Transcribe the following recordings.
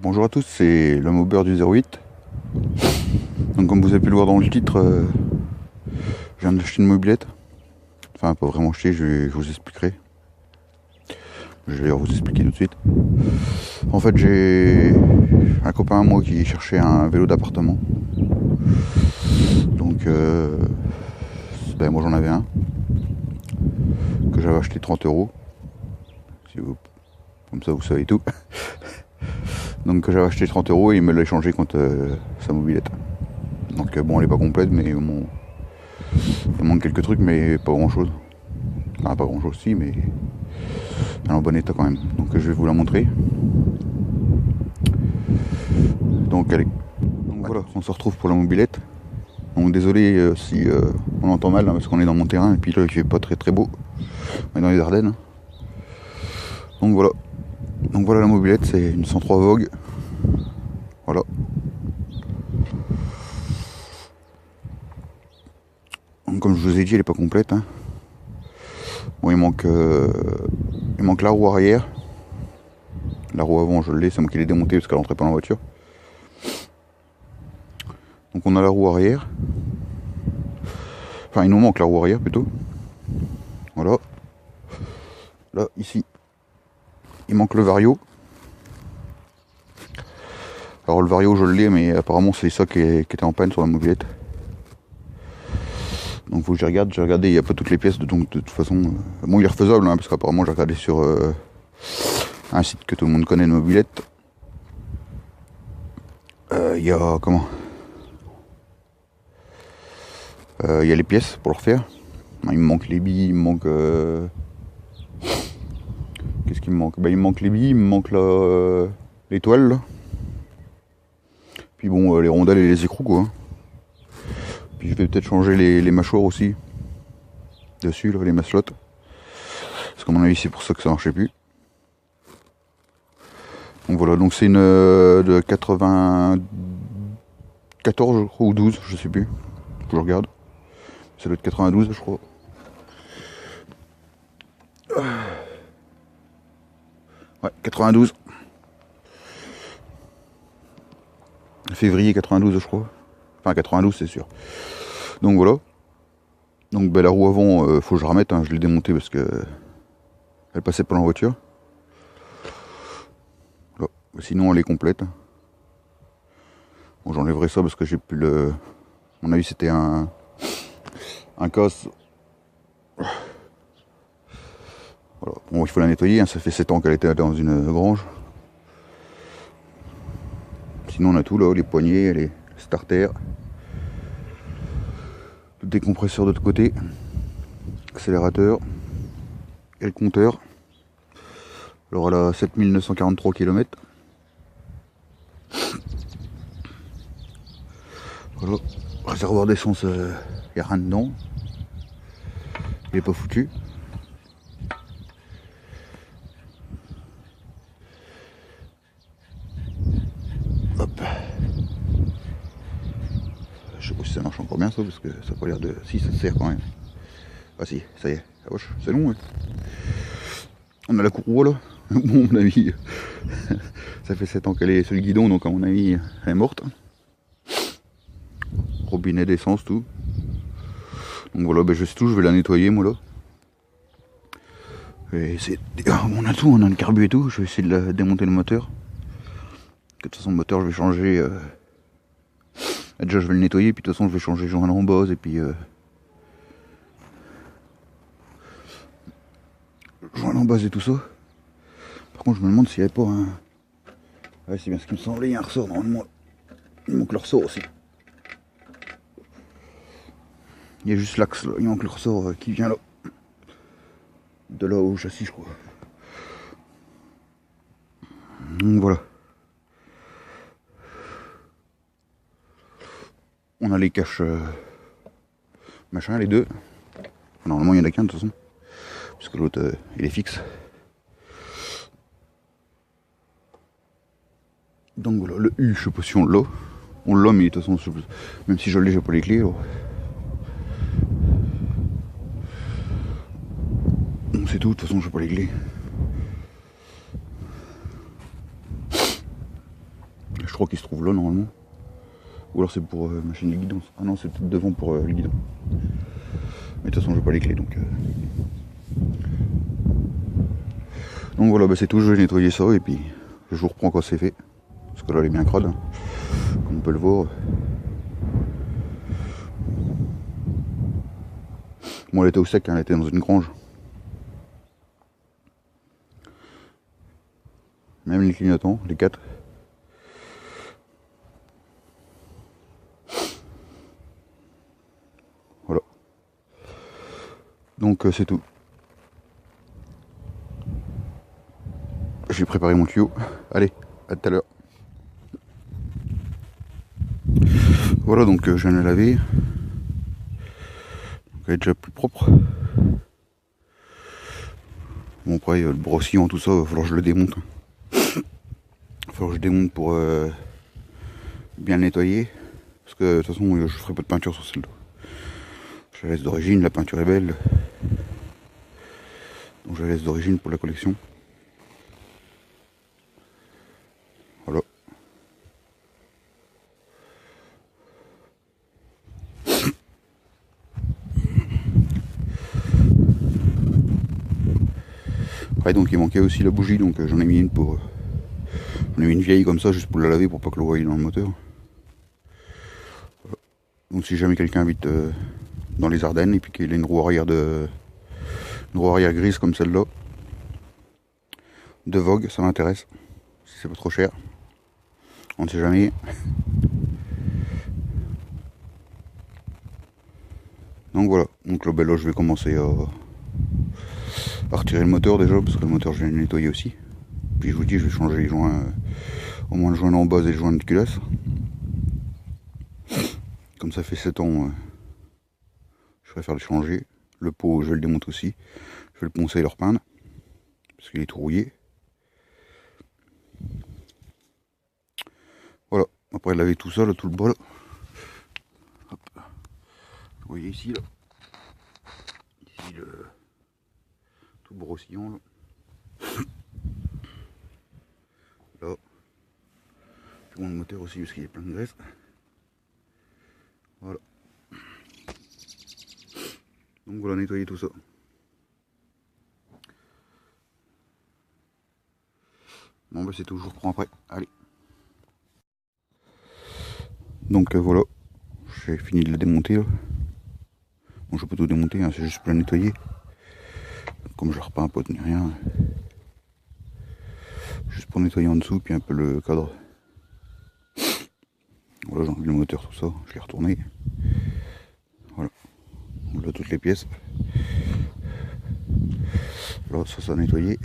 Bonjour à tous, c'est l'homme au beurre du 08. Donc comme vous avez pu le voir dans le titre, je viens d'acheter une mobilette. Enfin pas vraiment acheter, je vous expliquerai. Je vais vous expliquer tout de suite. En fait j'ai un copain à moi qui cherchait un vélo d'appartement. Donc moi j'en avais un que j'avais acheté 30 €. Comme ça vous savez tout. Donc que j'avais acheté 30 € et il me l'a échangé contre sa mobilette. Donc bon, elle est pas complète, mais bon, il manque quelques trucs, mais pas grand chose. Enfin pas grand chose si, mais elle est en bon état quand même. Donc je vais vous la montrer. Donc voilà, on se retrouve pour la mobilette. Donc désolé si on entend mal hein, parce qu'on est dans mon terrain et puis là il fait pas très beau. On est dans les Ardennes. Donc voilà la mobilette, c'est une 103 Vogue. Voilà. Donc, comme je vous ai dit, elle est pas complète. Hein. Bon, il manque la roue arrière. La roue avant, je l'ai, c'est moi qui l'ai démontée parce qu'elle rentrait pas dans la voiture. Donc on a la roue arrière. Enfin, il nous manque la roue arrière plutôt. Voilà. Là, ici, il manque le vario. Alors le vario, je l'ai, mais apparemment c'est ça qui était en panne sur la mobilette. Donc faut que j'ai regardé, il n'y a pas toutes les pièces, donc de toute façon, bon il est refaisable, hein, parce qu'apparemment j'ai regardé sur un site que tout le monde connaît de mobilette. Il y a il y a les pièces pour le refaire. Il me manque les billes, il me manque qu'est-ce qu'il me manque? Il me manque les billes, il me manque les toiles là. Puis bon les rondelles et les écrous quoi. Puis je vais peut-être changer les mâchoires aussi. Dessus là, les maslottes. Parce qu'à mon avis c'est pour ça que ça marchait plus. Donc voilà, donc c'est une de 94 je crois, ou 12, je sais plus. Je regarde. Ça doit être 92 je crois. Ouais, 92. Février 92 je crois. Enfin 92 c'est sûr. Donc voilà. Donc la roue avant, faut que je la remette, hein. Je l'ai démontée parce que elle passait pas dans la voiture. Voilà. Sinon elle est complète. Bon, j'enlèverai ça parce que j'ai plus le. À mon avis c'était un casse. Voilà. Bon, il faut la nettoyer, hein. Ça fait 7 ans qu'elle était dans une grange. Sinon on a tout là, les poignées, les starters. Le décompresseur de l'autre côté. Accélérateur. Et le compteur. Alors elle a 7943 km. Voilà. Réservoir d'essence, il n'y a rien dedans. Il est pas foutu. Hop. Je sais pas si ça marche encore bien ça, parce que ça n'a pas l'air de. Si ça sert quand même. Ah si, ça y est. Ah wesh, c'est long. Hein. On a la courroie là. Bon, à mon avis, ça fait 7 ans qu'elle est sur le guidon, donc à mon avis, elle est morte. Robinet d'essence, tout. Donc voilà, je sais tout, je vais la nettoyer moi là. On a tout, on a le carbu et tout, je vais essayer de démonter le moteur. De toute façon le moteur je vais changer. Déjà je vais le nettoyer, puis de toute façon je vais changer le joint en base et puis joint en base et tout ça. Par contre je me demande s'il n'y avait pas un. Ouais c'est bien ce qui me semblait, il y a un ressort normalement. Il manque le ressort aussi. Il y a juste l'axe là, il manque le ressort qui vient là. De là au châssis je crois. Donc voilà. On a les caches machin, les deux. Normalement il y en a qu'un de toute façon. Puisque l'autre il est fixe. Donc voilà, le U, je sais pas si on l'a. On l'a, mais de toute façon, même si je l'ai, j'ai pas les clés. Alors. Bon, c'est tout, de toute façon, j'ai pas les clés. crois qu'il se trouve là normalement. Ou alors c'est pour machine de guidon. Ah non, c'est peut-être devant pour le guidon. Mais de toute façon, j'ai pas les clés donc. Donc voilà, bah c'est tout. Je vais nettoyer ça et puis je vous reprends quand c'est fait. Parce que là, elle est bien crade, hein, comme on peut le voir. Bon, elle était au sec, hein, elle était dans une grange. Même les clignotants, les 4. Voilà. Donc c'est tout. J'ai préparé mon tuyau. Allez, à tout à l'heure. Voilà, donc je viens de la laver. Donc, elle est déjà plus propre. Bon, après, le brossillon, tout ça, il va falloir que je le démonte. Il va falloir que je démonte pour bien le nettoyer. Parce que de toute façon, je ferai pas de peinture sur celle-là. Je la laisse d'origine, la peinture est belle. Donc je la laisse d'origine pour la collection. Voilà. Ouais, donc il manquait aussi la bougie, donc j'en ai mis une pour. J'en ai mis une vieille comme ça, juste pour la laver, pour pas que l'eau aille dans le moteur. Voilà. Donc si jamais quelqu'un habite dans les Ardennes et puis qu'il a une roue arrière grise comme celle-là, de Vogue, ça m'intéresse. Si c'est pas trop cher. On ne sait jamais. Donc voilà. Donc là, ben là je vais commencer à retirer le moteur déjà, parce que le moteur je vais le nettoyer aussi. Puis je vous dis, je vais changer les joints, au moins le joint en base et le joint de culasse. Comme ça fait 7 ans, je préfère le changer. Le pot, je vais le démonter aussi. Je vais le poncer et le repeindre, parce qu'il est tout rouillé. Voilà, après laver tout ça, là, tout le bol. Hop. Vous voyez ici, là. Ici, tout le brossillon, là. Là. Je monte le moteur aussi, parce qu'il y a plein de graisse. Voilà. Donc voilà, nettoyer tout ça. Bon bah c'est tout, je vous reprends après. Allez. Donc voilà, j'ai fini de la démonter là. Bon, je peux tout démonter, hein, c'est juste pour la nettoyer. Comme je ne repeins pas ni rien. Juste pour nettoyer en dessous, puis un peu le cadre. Voilà, j'ai enlevé le moteur, tout ça, je l'ai retourné. Voilà. Voilà toutes les pièces. Là, ça a nettoyé.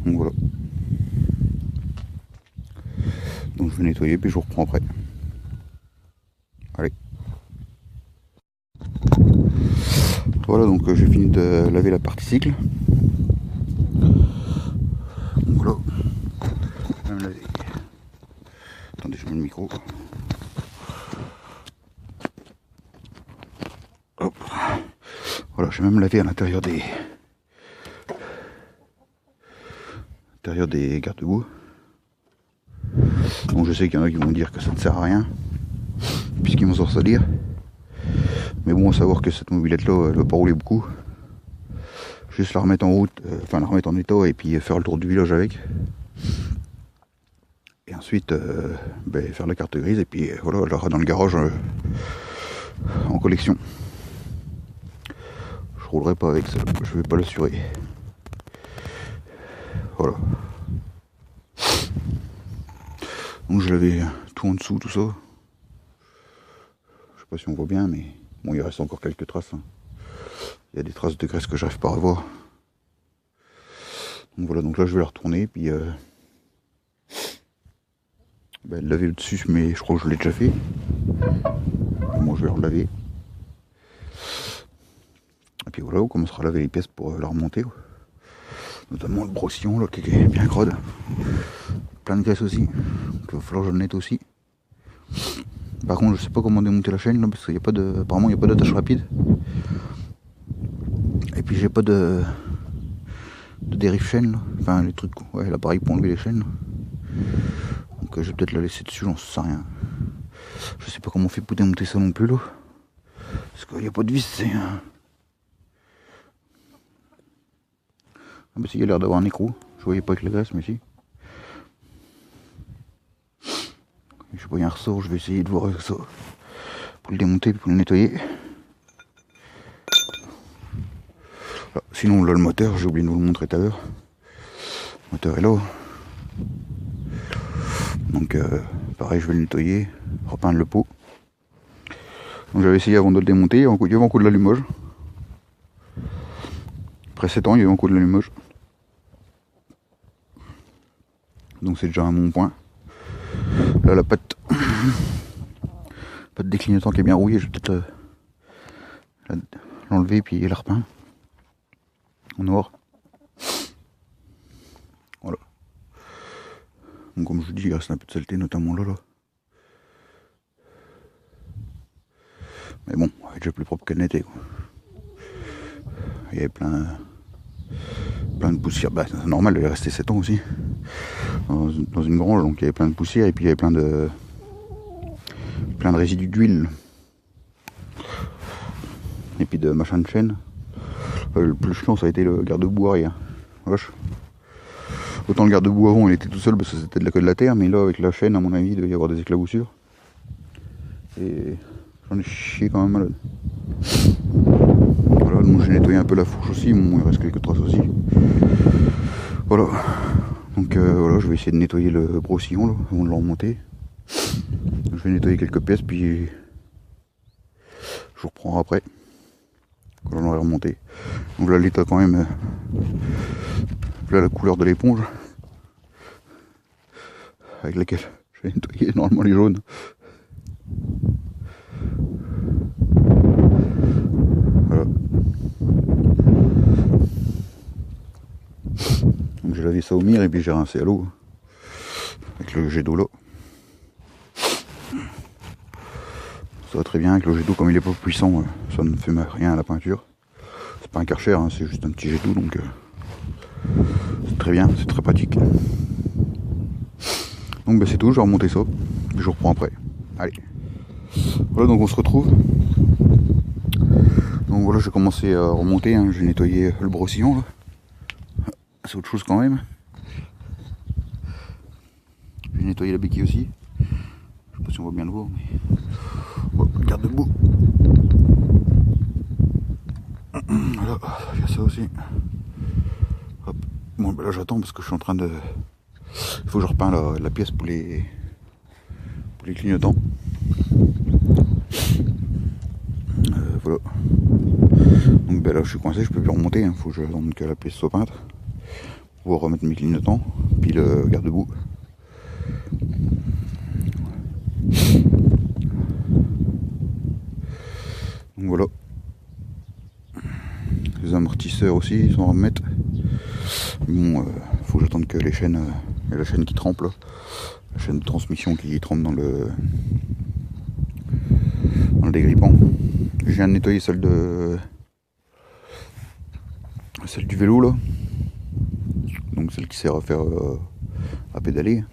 Donc voilà. Donc je vais nettoyer, puis je vous reprends après. Allez. Voilà, donc j'ai fini de laver la partie cycle. Donc là, je vais me laver. Attendez, je mets le micro. Hop. Voilà, j'ai même lavé à l'intérieur des garde-boue. Bon, je sais qu'il y en a qui vont dire que ça ne sert à rien, puisqu'ils vont s'en salir. Mais bon, à savoir que cette mobilette là, elle va pas rouler beaucoup. Juste la remettre en route, enfin la remettre en état et puis faire le tour du village avec. Et ensuite faire la carte grise et puis voilà, elle aura dans le garage en collection. Je roulerai pas avec ça, je vais pas l'assurer. Voilà. Donc je l'avais tout en dessous, tout ça. Je sais pas si on voit bien, mais bon, il reste encore quelques traces. Hein. Il y a des traces de graisse que j'arrive pas à revoir. Donc voilà, donc là je vais la retourner, puis laver le dessus, mais je crois que je l'ai déjà fait. Moi je vais relaver. Et puis voilà, on commencera à laver les pièces pour la remonter. Notamment le brossillon là, qui est bien crade. Plein de graisse aussi. Donc il va falloir que je le nettoie aussi. Par contre, je sais pas comment démonter la chaîne là, parce qu'il y a pas de. Apparemment, il n'y a pas d'attache rapide. Et puis j'ai pas de de dérive chaîne là. Enfin les trucs, ouais, l'appareil pour enlever les chaînes. Donc je vais peut-être la laisser dessus, j'en sais rien. Je sais pas comment on fait pour démonter ça non plus là. Parce qu'il n'y a pas de vis, c'est... Ah bah si, il y a l'air d'avoir un écrou. Je voyais pas avec la graisse, mais si. Je sais pas, il y a un ressort, je vais essayer de voir avec ça. Pour le démonter, pour le nettoyer. Là, sinon là le moteur, j'ai oublié de vous le montrer tout à l'heure. Le moteur est là. Donc pareil, je vais le nettoyer, repeindre le pot. Donc j'avais essayé avant de le démonter, il y avait encore de l'allumage. Après 7 ans, il y avait encore de l'allumage. Donc c'est déjà un bon point. Là la pâte de clignotant qui est bien rouillée, je vais peut-être l'enlever et puis la repeindre en noir. Voilà. Donc comme je vous dis, il reste un peu de saleté, notamment là. Mais bon, c'est déjà plus propre qu'elle n'était. Il y avait plein de poussière. Bah, c'est normal, il est resté 7 ans aussi. Dans une grange, donc il y avait plein de poussière et puis il y avait plein de résidus d'huile. Et puis de machin de chaîne. Le plus chiant, ça a été le garde-boue arrière. Vache. Autant le garde-boue avant, il était tout seul parce que c'était de la queue de la terre, mais là, avec la chaîne, à mon avis, il devait y avoir des éclaboussures. Et j'en ai chié quand même malade. Voilà, donc j'ai nettoyé un peu la fourche aussi, bon, il reste quelques traces aussi. Voilà. Donc voilà, je vais essayer de nettoyer le brossillon là, avant de le remonter. Je vais nettoyer quelques pièces, puis je vous reprends après. Quand j'en aurai remonté. Donc là, l'état quand même. Là, la couleur de l'éponge. Avec laquelle je vais nettoyer normalement les jaunes. Voilà. Donc j'ai lavé ça au mire et puis j'ai rincé à l'eau. Avec le jet d'eau là. Ça va très bien avec le jet d'eau, comme il est pas puissant, ça ne fait rien à la peinture. C'est pas un Karcher, hein, c'est juste un petit jet d'eau, donc c'est très bien, c'est très pratique. Donc bah, c'est tout, je vais remonter ça, puis je reprends après. Allez. Voilà, donc on se retrouve. Donc voilà, j'ai commencé à remonter, hein, j'ai nettoyé le brossillon là. C'est autre chose quand même. J'ai nettoyé la béquille aussi. Je sais pas si on voit bien le voir, mais... Bon, garde-boue. Voilà, il y a ça aussi. Hop. Bon, ben là j'attends parce que je suis en train de... Il faut que je repeins la pièce pour les clignotants. Voilà. Donc ben là je suis coincé, je peux plus remonter. Il faut que j'attende que la pièce soit peinte. Pour pouvoir remettre mes clignotants. Puis le garde-boue. Donc voilà. Les amortisseurs aussi, ils sont à remettre. Bon, faut que j'attende que les chaînes... Il y a la chaîne qui trempe là. La chaîne de transmission qui trempe dans le dégrippant. Je viens de nettoyer celle du vélo là. Donc celle qui sert à faire à pédaler.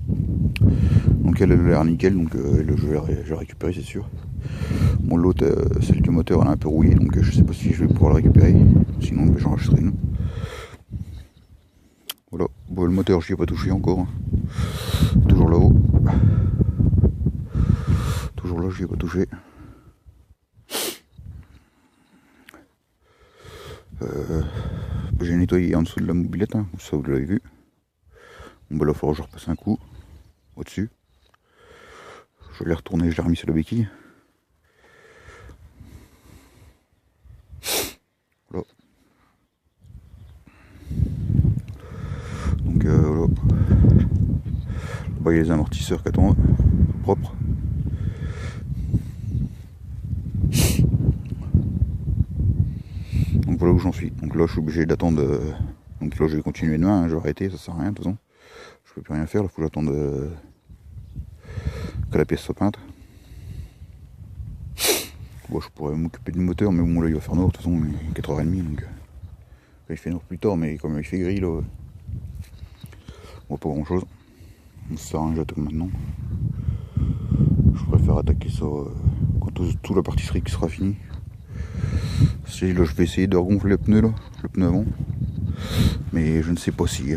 Donc elle a l'air nickel, donc je vais récupérer, c'est sûr. Bon, l'autre, celle du moteur, elle est un peu rouillée, donc je sais pas si je vais pouvoir la récupérer. Sinon j'en rachèterai une. Voilà, bon, le moteur j'y ai pas touché encore, hein. Toujours là-haut. Toujours là, j'y ai pas touché. J'ai nettoyé en dessous de la mobilette, hein, ça vous l'avez vu. Bon bah là il faudra que je repasse un coup au-dessus. Je l'ai retourné, je l'ai remis sur la béquille. Voilà. Donc voilà. Là-bas il y a les amortisseurs qui attendent, propres. Donc voilà où j'en suis. Donc là je suis obligé d'attendre. Donc là je vais continuer demain, hein, je vais arrêter, ça sert à rien de toute façon. Je peux plus rien faire, il faut que j'attende que la pièce soit peinte. Bon, je pourrais m'occuper du moteur, mais bon là il va faire noir de toute façon, il est 4h30 donc il fait noir plus tard, mais comme il fait gris là, on voit pas grand chose. Ça sert à rien que j'attaque maintenant. Je préfère attaquer ça quand toute la partie sera finie. Si là je vais essayer de regonfler le pneu là, le pneu avant. Mais je ne sais pas si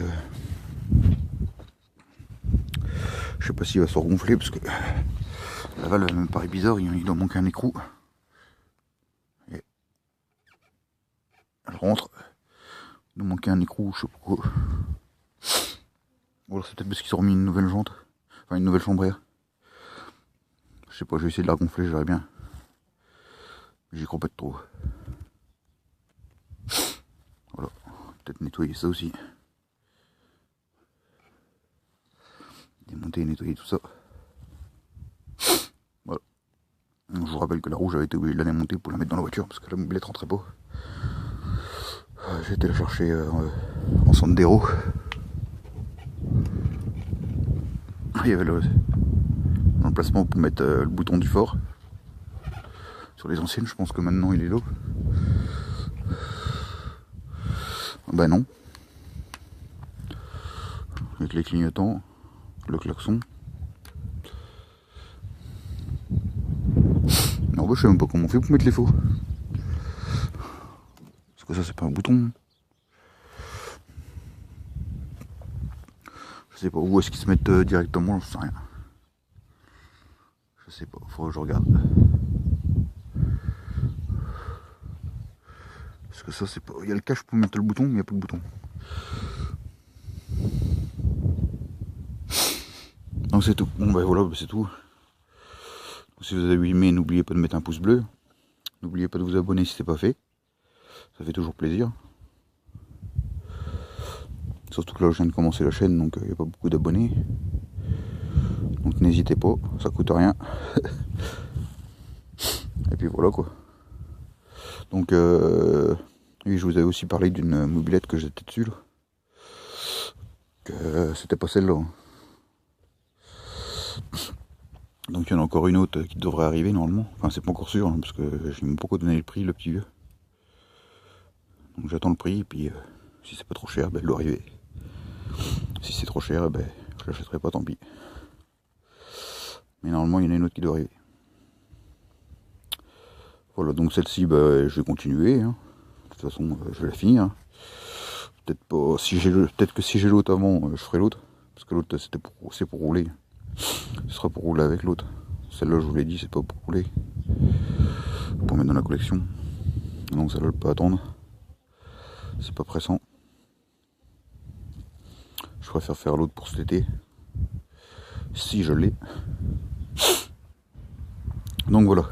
je sais pas s'il va se regonfler parce que la valve elle me paraît bizarre, il doit manquer un écrou. Et elle rentre. Il doit manquer un écrou, je sais pas quoi. Ou alors c'est peut-être parce qu'ils ont remis une nouvelle jante. Enfin une nouvelle chambrière. Je sais pas, je vais essayer de la gonfler, j'aurais bien. J'y crois pas de trop. Voilà, peut-être nettoyer ça aussi. Démonter et nettoyer tout ça. Voilà. Je vous rappelle que la roue, j'avais été obligé de la démonter pour la mettre dans la voiture parce que la mobilette rentrait pas. J'ai été la chercher en Sandero. Il y avait l'emplacement pour mettre le bouton du fort. Sur les anciennes, je pense que maintenant il est là. Bah non. Avec les clignotants, le klaxon. Non, bah, je sais même pas comment on fait pour mettre les faux. Parce que ça, c'est pas un bouton. Je sais pas où est-ce qu'ils se mettent directement, je sais rien. Je sais pas, faudrait que je regarde. Parce que ça, c'est pas. Il y a le cache pour mettre le bouton, mais il n'y a pas de bouton. Donc c'est tout. Bon, bah voilà, c'est tout. Si vous avez aimé, n'oubliez pas de mettre un pouce bleu. N'oubliez pas de vous abonner si c'est pas fait. Ça fait toujours plaisir. Surtout que là je viens de commencer la chaîne, donc il n'y a pas beaucoup d'abonnés. Donc n'hésitez pas, ça coûte rien. Et puis voilà quoi. Donc oui, je vous avais aussi parlé d'une mobilette que j'étais dessus là. Que c'était pas celle-là. Donc il y en a encore une autre qui devrait arriver normalement. Enfin c'est pas encore sûr, hein, parce que je n'ai pas encore donné le prix, le petit vieux. Donc j'attends le prix, et puis si c'est pas trop cher, ben, elle doit arriver. Si c'est trop cher, ben, je l'achèterai pas, tant pis. Mais normalement il y en a une autre qui doit arriver. Voilà, donc celle-ci, ben, je vais continuer. Hein. De toute façon, je vais la finir. Hein. Peut-être pas. Si j'ai peut-être que si j'ai l'autre avant, je ferai l'autre. Parce que l'autre c'est pour rouler. Ce sera pour rouler avec l'autre. Celle-là, je vous l'ai dit, c'est pas pour rouler. Pour mettre dans la collection. Donc celle-là, elle peut attendre. C'est pas pressant. Je préfère faire l'autre pour cet été. Si je l'ai. Donc voilà.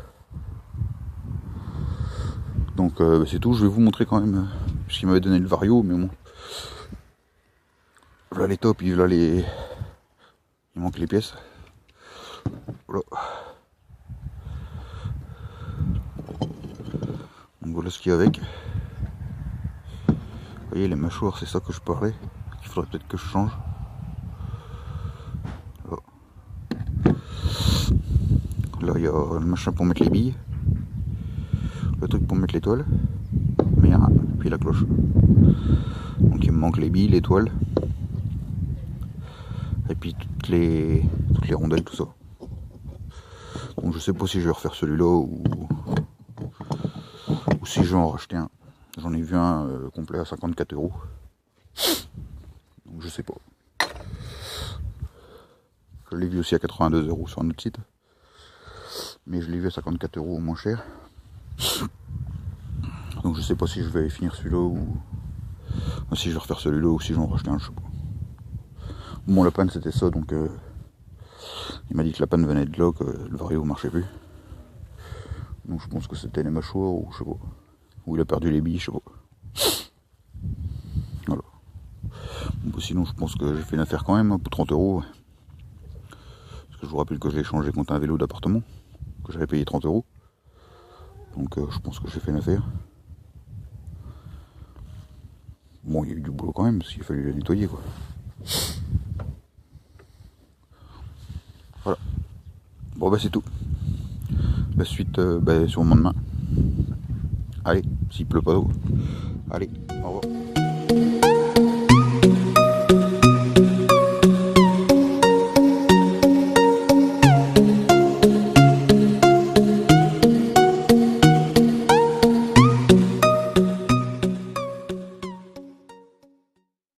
Donc c'est tout. Je vais vous montrer quand même. Puisqu'il m'avait donné le Vario, mais bon. Voilà les tops, là les. Il manque les pièces. Voilà. Donc voilà ce qu'il y a avec. Vous voyez les mâchoires, c'est ça que je parlais. Il faudrait peut-être que je change. Là il y a le machin pour mettre les billes. Le truc pour mettre l'étoile. Merde, puis la cloche. Donc il me manque les billes, l'étoile. Et puis toutes les rondelles, tout ça. Donc je sais pas si je vais refaire celui-là ou si je vais en racheter un. J'en ai vu un complet à 54 €. Donc je sais pas. Je l'ai vu aussi à 82 € sur un autre site. Mais je l'ai vu à 54 € au moins cher. Donc je sais pas si je vais finir celui-là ou si je vais refaire celui-là ou si je vais en racheter un, je sais pas. Bon, la panne c'était ça, donc il m'a dit que la panne venait de là, que le Vario marchait plus. Donc je pense que c'était les mâchoires ou je sais pas. Ou il a perdu les billes, je sais pas. Voilà. Bon, sinon je pense que j'ai fait une affaire quand même, pour 30 €. Parce que je vous rappelle que je l'ai changé contre un vélo d'appartement, que j'avais payé 30 €. Donc je pense que j'ai fait une affaire. Bon, il y a eu du boulot quand même, parce qu'il a fallu la nettoyer quoi. Voilà. Bon bah c'est tout. La suite sûrement demain. Allez, s'il pleut pas d'eau. Allez, au revoir.